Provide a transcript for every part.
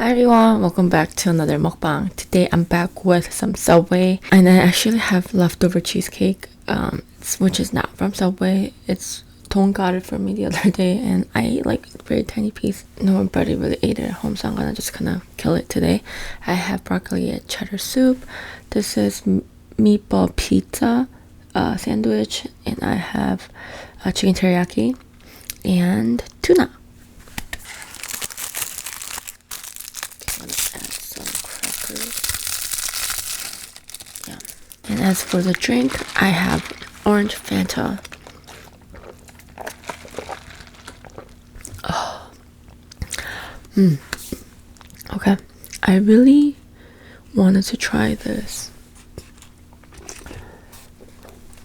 Hi everyone, welcome back to another mukbang. Today I'm back with some Subway, and I actually have leftover cheesecake, which is not from Subway. It's Tone got it for me the other day, and I ate like a very tiny piece. Nobody really ate it at home, so I'm gonna just kind of kill it today. I have broccoli and cheddar soup. This is meatball pizza sandwich, and I have chicken teriyaki and tuna. And as for the drink, I have orange Fanta. Oh. Okay. I really wanted to try this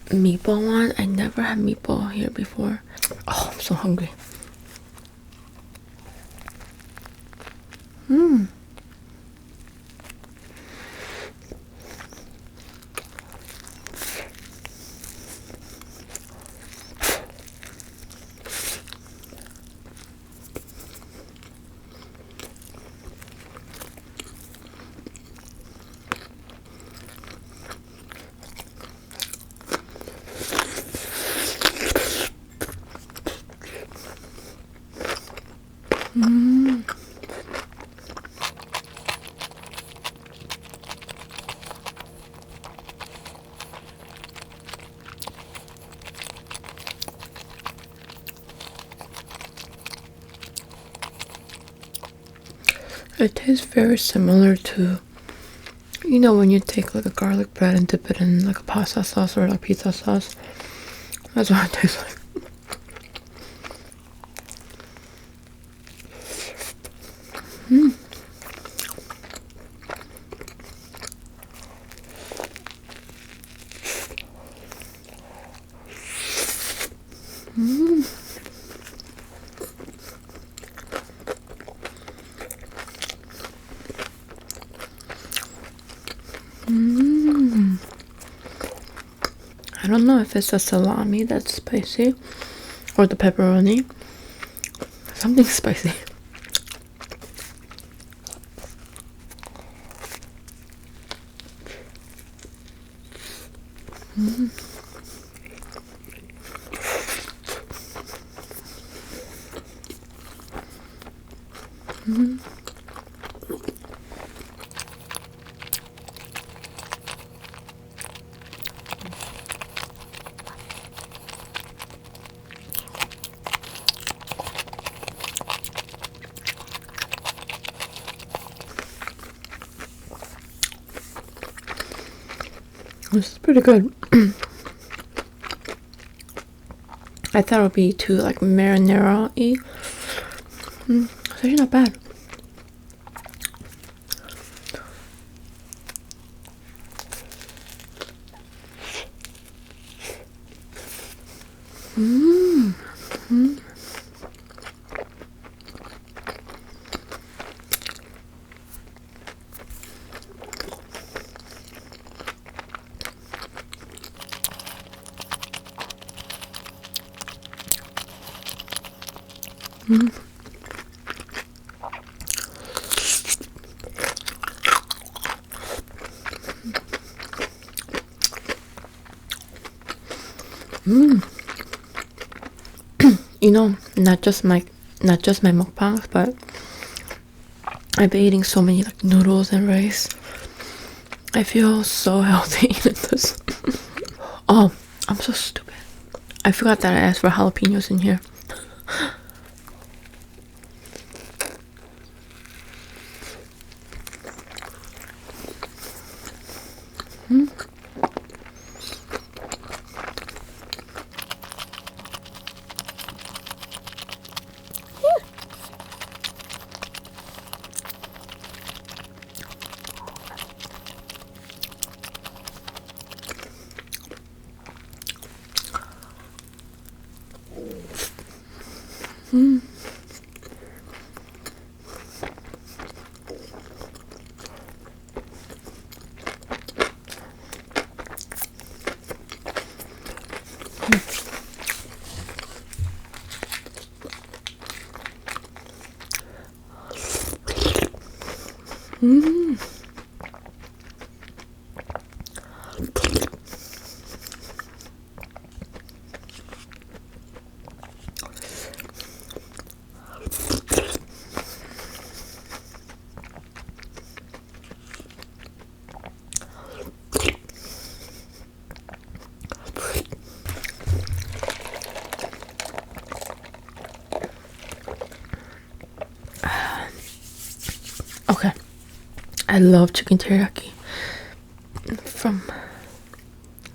meatball one. I never had meatball here before. Oh, I'm so hungry. It tastes very similar to, you know, when you take like a garlic bread and dip it in like a pasta sauce or like pizza sauce. That's what it tastes like. I don't know if it's the salami that's spicy or the pepperoni. Something spicy. This is pretty good. I thought it would be too like marinara-y. It's actually not bad. You know, not just my mukbangs, but I've been eating so many like noodles and rice. I feel so healthy eating this. Oh, I'm so stupid. I forgot that I asked for jalapenos in here. Mm. Okay, I love chicken teriyaki from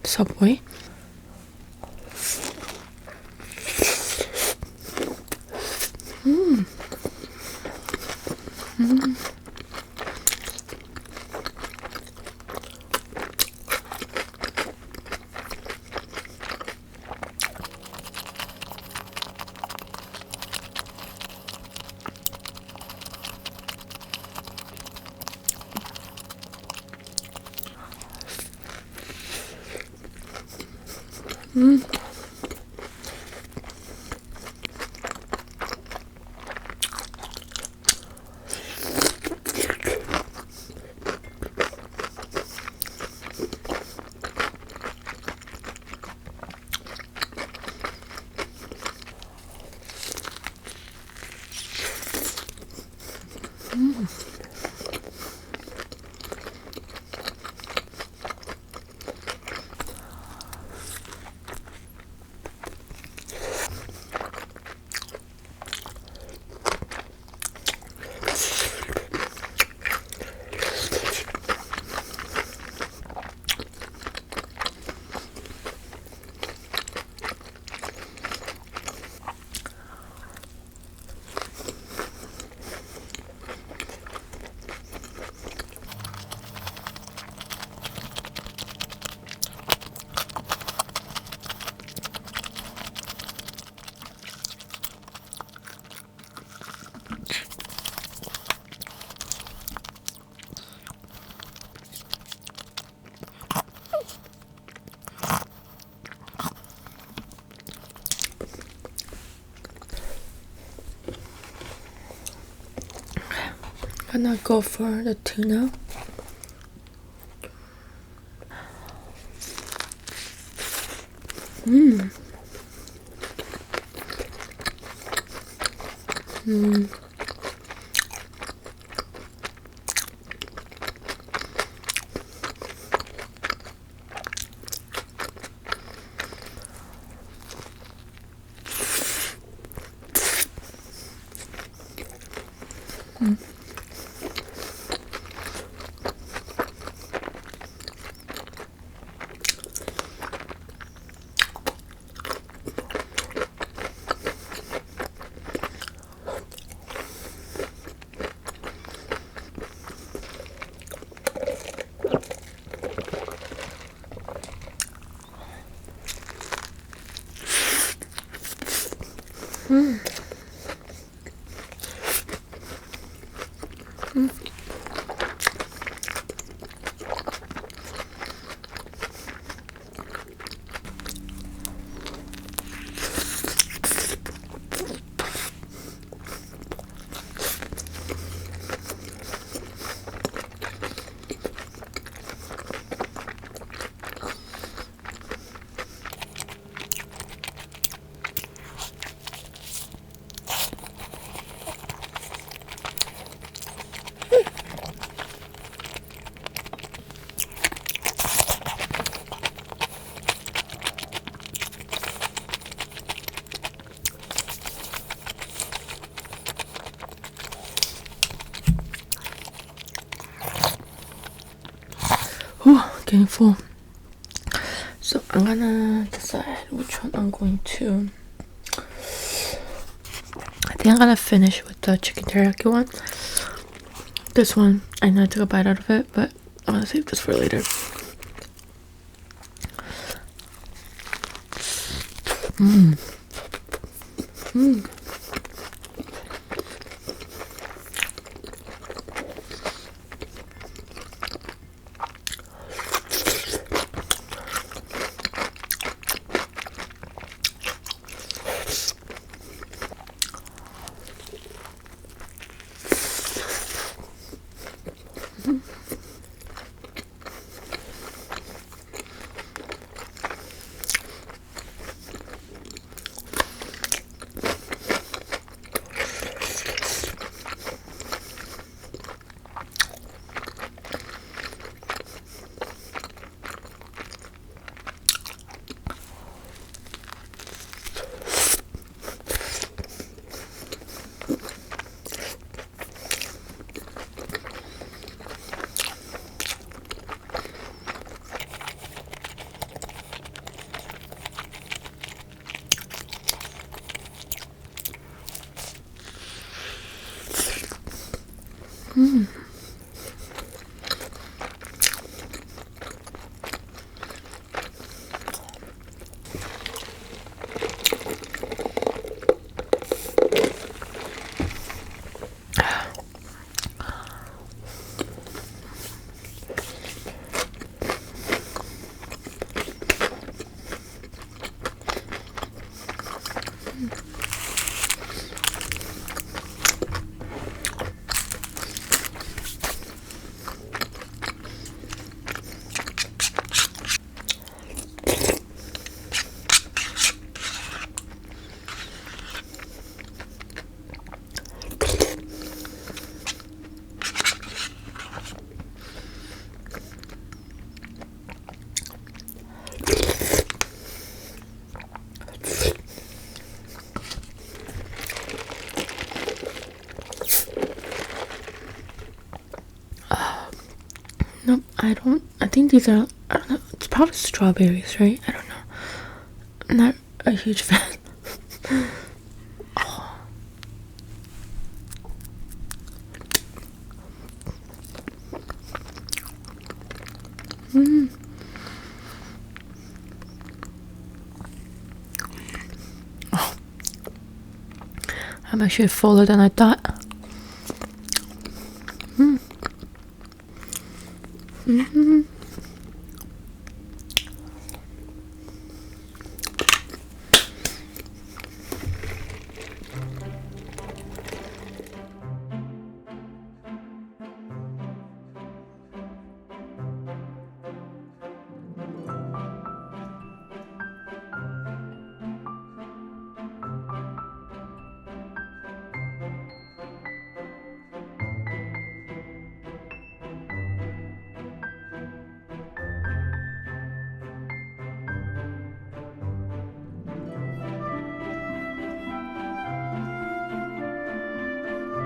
Subway. Mm. Mm. Mm. Gonna go for the tuna. Mm. Mm. Mm. Mm. Mm. Whew, getting full. So I'm gonna decide which one I'm going to. I think I'm gonna finish with the chicken teriyaki one. This one, I know I took a bite out of it, but I'm gonna save this for later. Mmm. Mmm. Nope, I think these are, I don't know, it's probably strawberries, right? I don't know. I'm not a huge fan. Oh. Oh. I'm actually fuller than I thought. Mm-hmm.